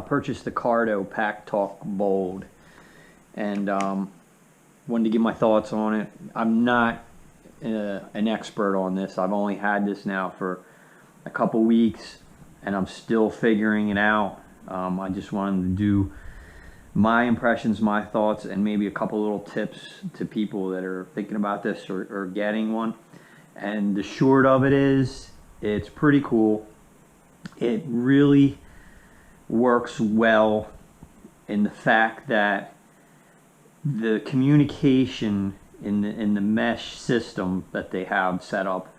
purchased the Cardo Pack Talk Bold, and wanted to give my thoughts on it. I'm not an expert on this. I've only had this now for a couple weeks, and I'm still figuring it out. I just wanted to do my impressions, my thoughts, and maybe a couple little tips to people that are thinking about this or getting one. And the short of it is, it's pretty cool. It really works well in the fact that the communication in the mesh system that they have set up,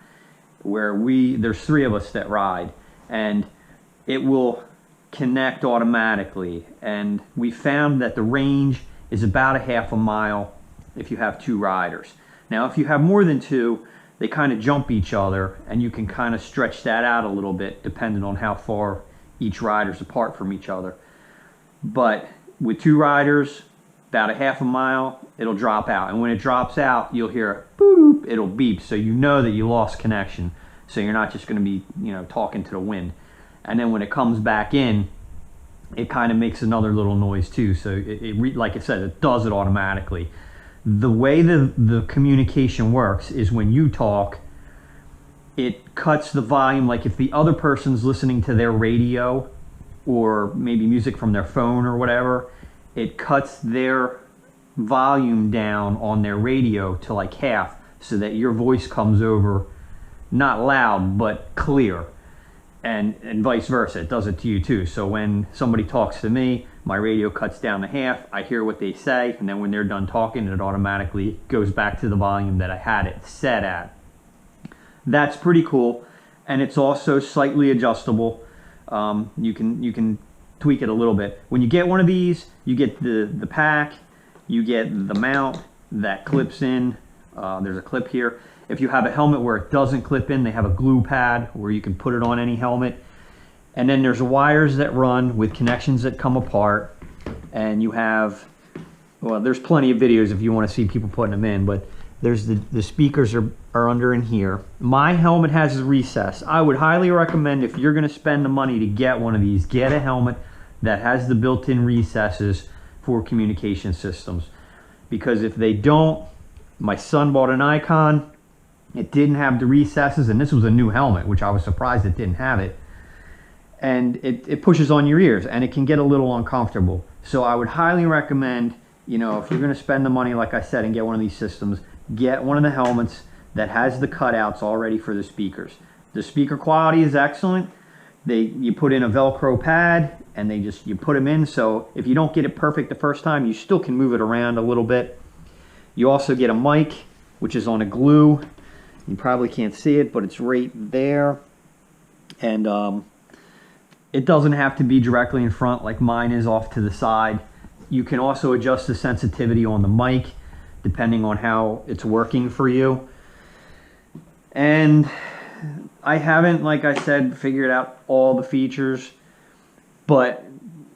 where there's 3 of us that ride, and it will connect automatically. And we found that the range is about a half a mile if you have 2 riders. Now if you have more than 2, they kind of jump each other, and you can kind of stretch that out a little bit depending on how far each rider's apart from each other. But with 2 riders, about a half a mile, it'll drop out. And when it drops out, you'll hear boop, it'll beep, so you know that you lost connection. So you're not just going to be, talking to the wind. And then when it comes back in, it kind of makes another little noise too. So like I said, it does it automatically. The way the communication works is when you talk, it cuts the volume. Like if the other person's listening to their radio or maybe music from their phone or whatever, it cuts their volume down on their radio to like half, so that your voice comes over not loud but clear, and vice versa. It does it to you too. So when somebody talks to me, my radio cuts down to half, I hear what they say, and then when they're done talking, it automatically goes back to the volume that I had it set at. That's pretty cool, and it's also slightly adjustable. You can tweak it a little bit. When you get one of these, you get the pack, you get the mount that clips in. There's a clip here. If you have a helmet where it doesn't clip in, they have a glue pad where you can put it on any helmet. And then there's wires that run with connections that come apart. And you have, well, there's plenty of videos if you want to see people putting them in, but there's the speakers are under in here. My helmet has a recess. I would highly recommend, if you're going to spend the money to get one of these, get a helmet that has the built-in recesses for communication systems. Because if they don't, my son bought an Icon, it didn't have the recesses, and this was a new helmet, which I was surprised it didn't have it. And it pushes on your ears, and it can get a little uncomfortable. So I would highly recommend, if you're going to spend the money, like I said, and get one of these systems, get one of the helmets that has the cutouts already for the speakers. The speaker quality is excellent. You put in a Velcro pad, and you put them in, so if you don't get it perfect the first time, you still can move it around a little bit. You also get a mic, which is on a glue. You probably can't see it, but it's right there. And it doesn't have to be directly in front like mine is off to the side. You can also adjust the sensitivity on the mic depending on how it's working for you. And I haven't, like I said, figured out all the features, but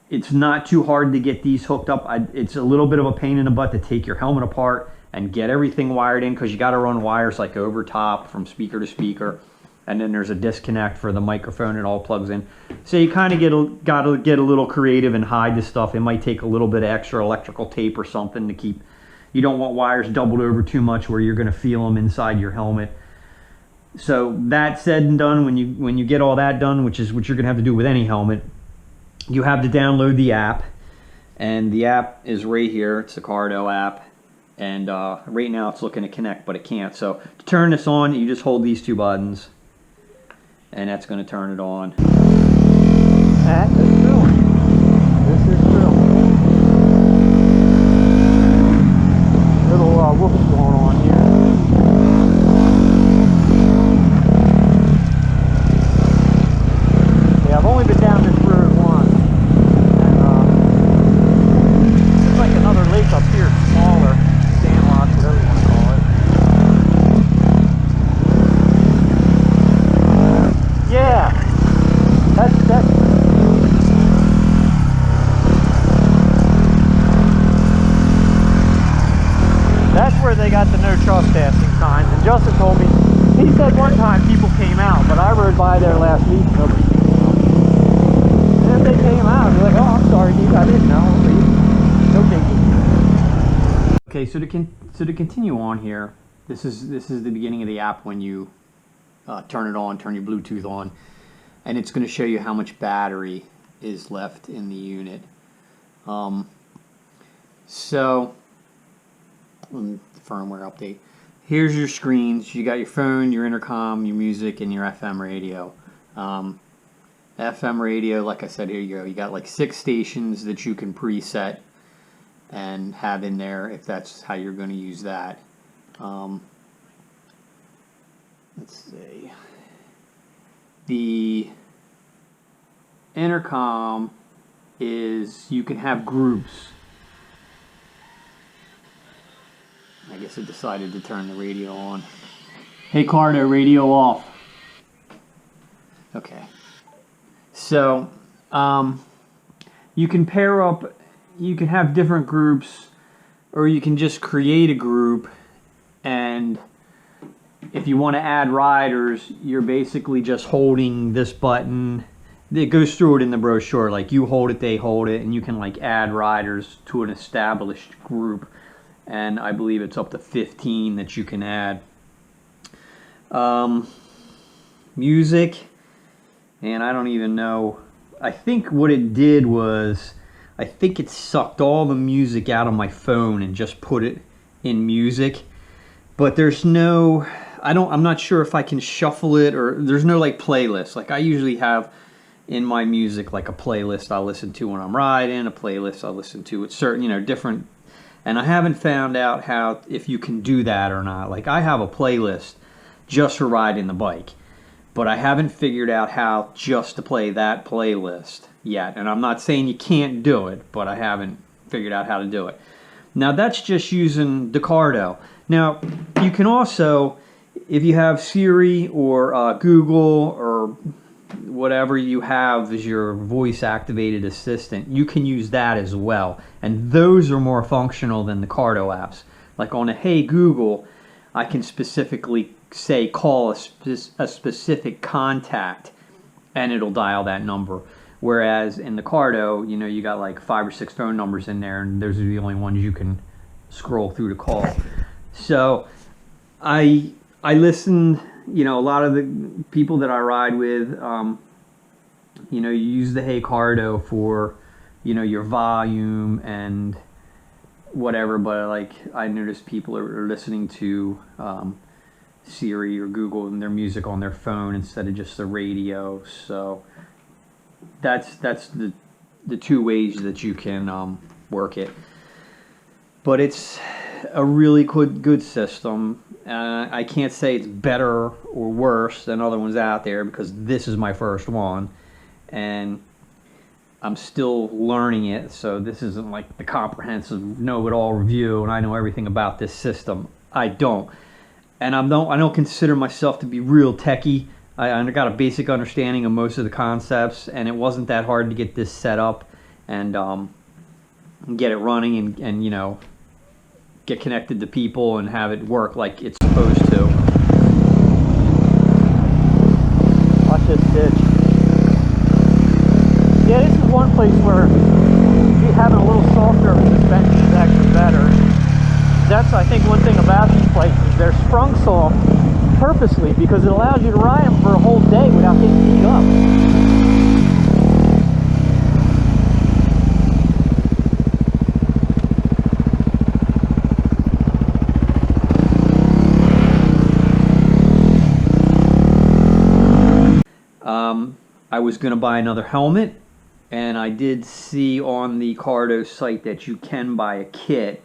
it's not too hard to get these hooked up. It's a little bit of a pain in the butt to take your helmet apart and get everything wired in, because you got to run wires like over top from speaker to speaker, and then there's a disconnect for the microphone. It all plugs in. So you kind of got to get a little creative and hide this stuff. It might take a little bit of extra electrical tape or something to keep. You don't want wires doubled over too much where you're going to feel them inside your helmet. So that said and done, when you get all that done, which is what you're going to have to do with any helmet, you have to download the app, and the app is right here. It's the Cardo app. And right now it's looking to connect, but it can't. So to turn this on, you just hold these 2 buttons, and that's going to turn it on. That is true. This is true. Little whoops going on here. Yeah, I've only been down this road once, and it's like another lake up here, smaller. Whatever you want to call it. Yeah, that's where they got the no trespassing signs. And Justin told me, he said one time people came out, but I rode by there last week, nobody came out. And they came out, they're like, oh, I'm sorry, dude, I didn't know. No biggie. Okay, so to continue on here, this is the beginning of the app when you turn it on, turn your Bluetooth on, and it's going to show you how much battery is left in the unit. So, firmware update. Here's your screens. You got your phone, your intercom, your music, and your FM radio. FM radio, like I said, here you go. You got like 6 stations that you can preset and have in there if that's how you're going to use that. Let's see. The intercom is, you can have groups. I guess it decided to turn the radio on. Hey Cardo, radio off. Okay. So, you can pair up, you can have different groups, or you can just create a group, and if you want to add riders, you're basically just holding this button. It goes through it in the brochure, like you hold it, they hold it, and you can like add riders to an established group. And I believe it's up to 15 that you can add. Music, and I don't even know. I think what it did was, I think it sucked all the music out of my phone and just put it in music. But there's no, I'm not sure if I can shuffle it, or there's no like playlist. Like I usually have in my music like a playlist I listen to when I'm riding, a playlist I listen to with certain, you know, different. And I haven't found out how, if you can do that or not. Like I have a playlist just for riding the bike, but I haven't figured out how just to play that playlist yet. And I'm not saying you can't do it, but I haven't figured out how to do it. Now that's just using the Cardo. Now you can also, if you have Siri or Google or whatever you have as your voice activated assistant, you can use that as well, and those are more functional than the Cardo apps. Like on a Hey Google, I can specifically say call a specific contact and it'll dial that number, whereas in the Cardo, you know, you got like 5 or 6 phone numbers in there, and those are the only ones you can scroll through to call. So I listened, you know, a lot of the people that I ride with, you know, you use the Hey Cardo for, you know, your volume and whatever, but like I noticed people are listening to Siri or Google and their music on their phone instead of just the radio. So that's the 2 ways that you can work it. But it's a really good system. I can't say it's better or worse than other ones out there because this is my first one and I'm still learning it, so this isn't like the comprehensive know-it-all review and I know everything about this system. I don't. And I don't consider myself to be real techie. I got a basic understanding of most of the concepts, and it wasn't that hard to get this set up and get it running and you know, get connected to people and have it work like it's supposed to. Watch this ditch. Yeah, this is one place where having a little softer suspension is actually better. That's, I think, one thing about these places. They're sprung soft purposely because it allows you to ride them for a whole day without getting beat up. I was going to buy another helmet, and I did see on the Cardo site that you can buy a kit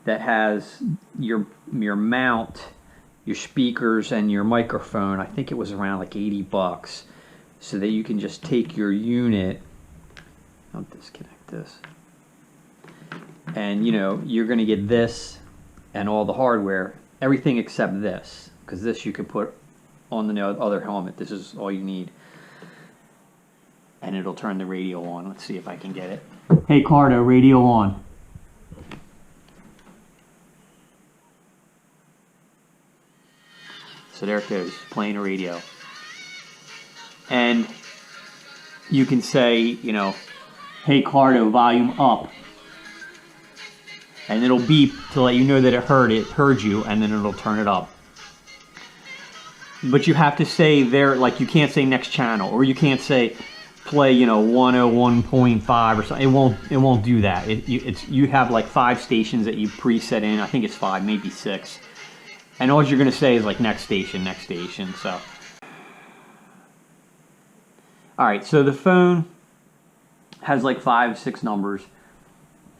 that has your mount, your speakers, and your microphone. I think it was around like 80 bucks, so that you can just take your unit. I'll disconnect this, and you know, you're going to get this and all the hardware, everything except this, because this you can put on the other helmet. This is all you need. And it'll turn the radio on. Let's see if I can get it. Hey Cardo, radio on. So there it goes, playing a radio. And you can say, you know, hey Cardo, volume up. And it'll beep to let you know that it heard you, and then it'll turn it up. But you have to say there, like you can't say next channel, or you can't say play, you know, 101.5 or something. It won't do that. You have like 5 stations that you preset in. I think it's 5, maybe 6. And all you're gonna say is like next station, so. All right, so the phone has like 5, 6 numbers,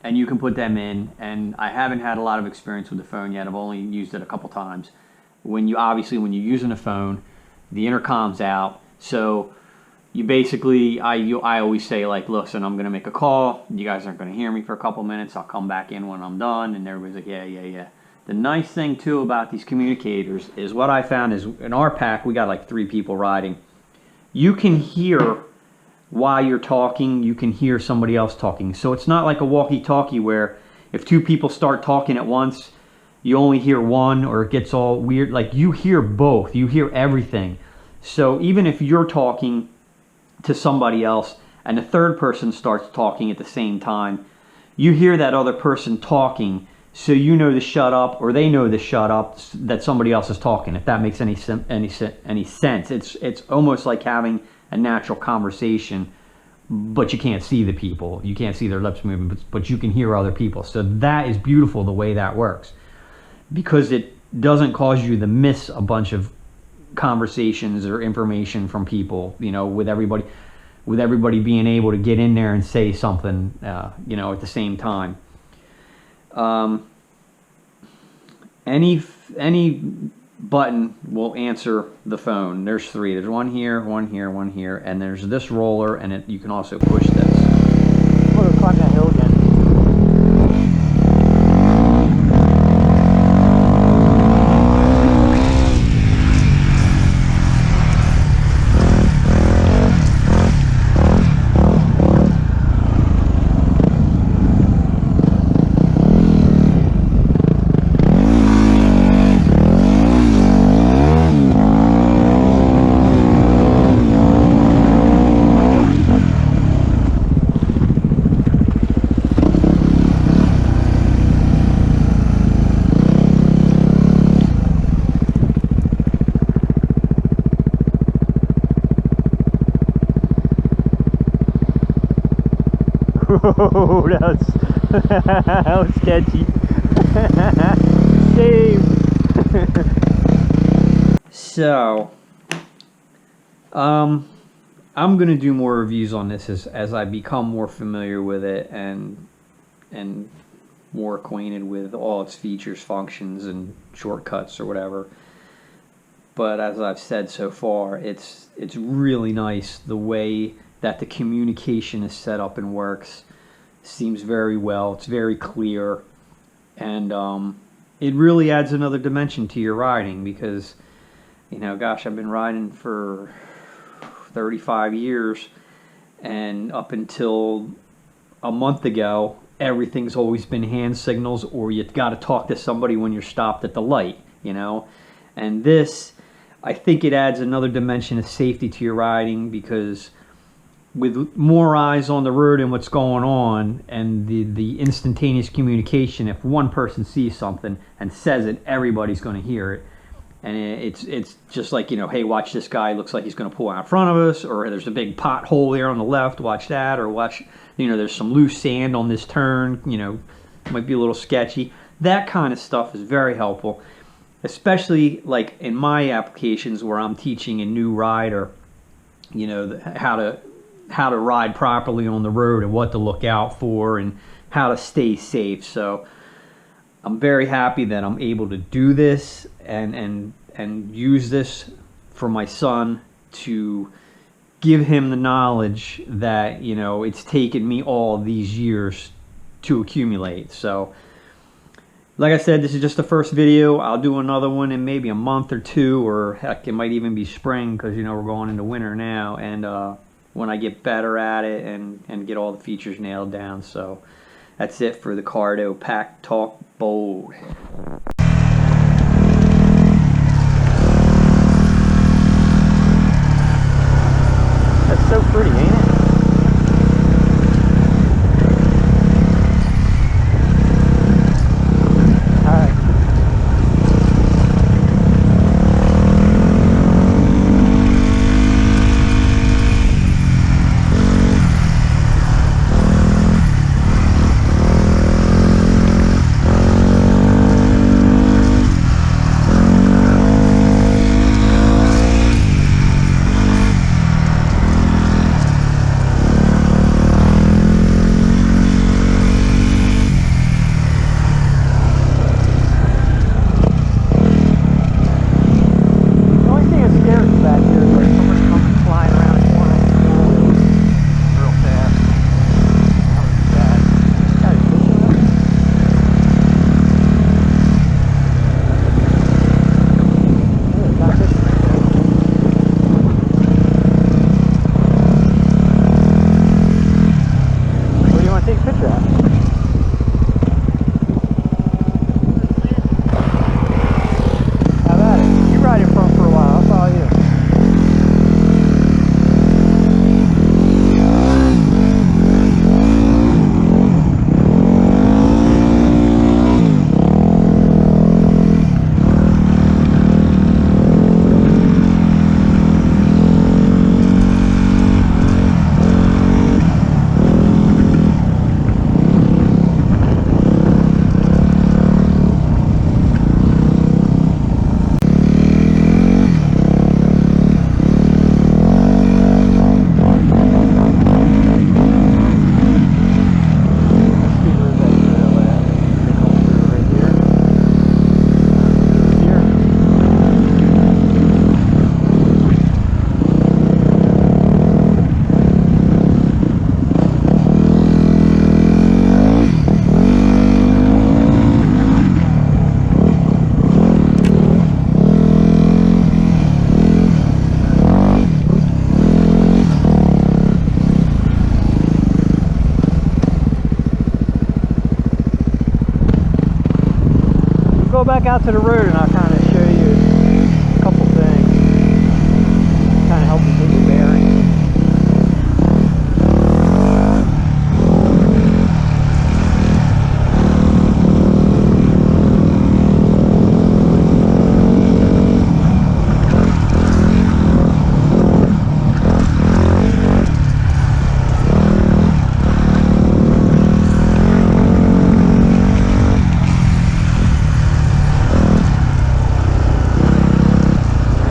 and you can put them in. And I haven't had a lot of experience with the phone yet. I've only used it a couple times. When you're using a phone, the intercom's out, so you basically, I always say like, listen, I'm gonna make a call. You guys aren't gonna hear me for a couple minutes. I'll come back in when I'm done, and everybody's like, yeah. The nice thing too about these communicators is what I found is in our pack we got like 3 people riding. You can hear while you're talking. You can hear somebody else talking. So it's not like a walkie-talkie where if 2 people start talking at once, you only hear one, or it gets all weird. Like, you hear both. You hear everything. So even if you're talking to somebody else and the third person starts talking at the same time, you hear that other person talking, so you know to shut up, or they know to shut up that somebody else is talking, if that makes any sense. It's almost like having a natural conversation, but you can't see the people. You can't see their lips moving, but you can hear other people. So that is beautiful the way that works, because it doesn't cause you to miss a bunch of conversations or information from people, you know, with everybody being able to get in there and say something, you know, at the same time. Any button will answer the phone. There's 3. There's one here, one here, one here, and there's this roller, and you can also push this. I'm gonna climb that hill again. Oh, that was sketchy. Save. So, I'm gonna do more reviews on this as I become more familiar with it and more acquainted with all its features, functions, and shortcuts or whatever. But as I've said so far, it's really nice the way that the communication is set up and works. Seems very well. It's very clear, and it really adds another dimension to your riding, because, you know, gosh, I've been riding for 35 years, and up until a month ago, everything's always been hand signals, or you got to talk to somebody when you're stopped at the light, you know. And this, I think it adds another dimension of safety to your riding, because with more eyes on the road and what's going on, and the instantaneous communication, if one person sees something and says it, everybody's going to hear it. And it's just like, you know, hey, watch this guy, looks like he's going to pull out in front of us, or there's a big pothole there on the left, watch that, or watch, you know, there's some loose sand on this turn, you know, might be a little sketchy. That kind of stuff is very helpful, especially like in my applications where I'm teaching a new rider, you know, how to ride properly on the road and what to look out for and how to stay safe. So I'm very happy that I'm able to do this and use this for my son, to give him the knowledge that, you know, it's taken me all these years to accumulate. So like I said, this is just the first video. I'll do another one in maybe a month or 2, or heck, it might even be spring, because, you know, we're going into winter now, and when I get better at it and get all the features nailed down. So that's it for the Cardo Pack Talk Bold. That's so pretty, ain't it? out to the road and I'll kind of